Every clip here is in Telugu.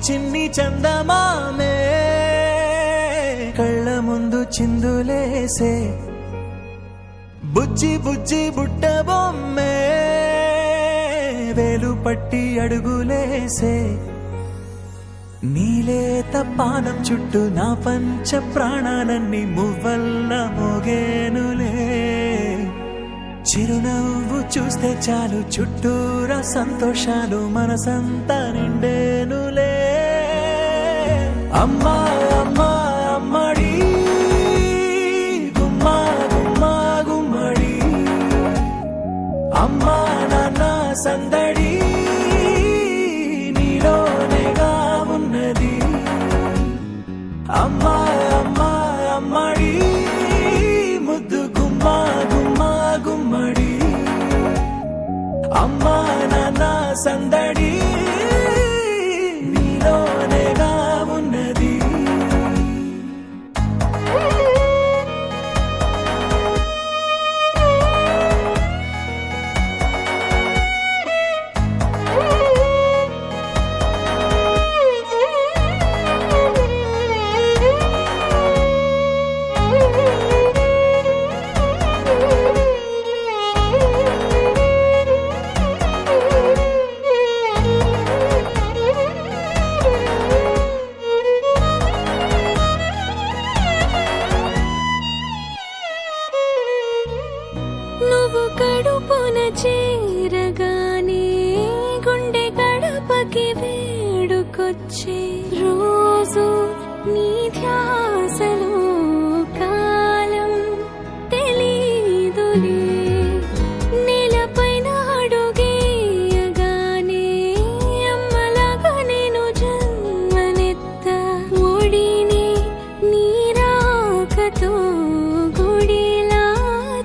చిన్ని చందమామే కళ్ళ ముందు చిందులేసే బుజ్జి బుజ్జి బుట్ట బొమ్మే వేలు పట్టి అడుగులేసే నీలేత పానం చుట్టూ నా పంచ ప్రాణాలన్నీ మువ్వల్ల మోగేనులే చిరునవ్వు చూస్తే చాలు చుట్టూరా సంతోషాలు మనసంతా నిండేనులే అమ్మా అమ్మా అమ్మడి గుమ్మా గుమ్మా గుమ్మడి అమ్మా నాన్న సందడి నీలోనేగా ఉన్నది అమ్మా అమ్మా అమ్మడి ముద్దు గుమ్మా గుమ్మా గుమ్మడి అమ్మా నాన్న సందడి నీలోనేగా ఉన్నది నువ్వు కడుపున చేరగానే గుండె గడపకి వేడుకొచ్చే రోజు నీ ధ్యాసలో కాలం తెలీదులే నేలపైన అడుగేయగానే అమ్మలాగా నేను జన్మనెత్త ఒడిని నీ రాకతో గుడిలా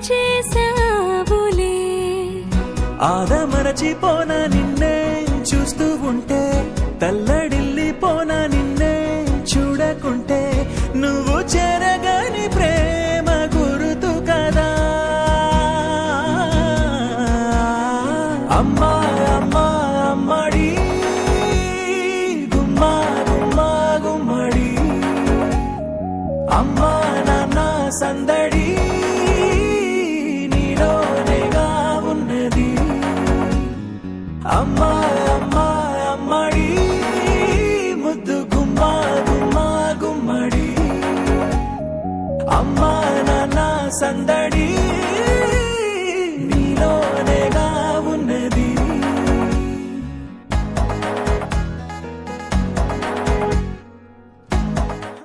చేసావులే ఆదమరచిపోన నిన్నే చూస్తూ ఉంటే తల్లడిల్లిపోన నిన్నే చూడకుంటే నువ్వు చెరగని ప్రేమ గురుతు కదా అమ్మా అమ్మా అమ్మడి గుమ్మా గుమ్మా గుమ్మడి అమ్మా నాన్న సందడి నీలోనేగా ఉన్నది అమ్మా అమ్మా అమ్మడి ముద్దు గుమ్మా గుమ్మా గుమ్మడి అమ్మా నాన్న సందడి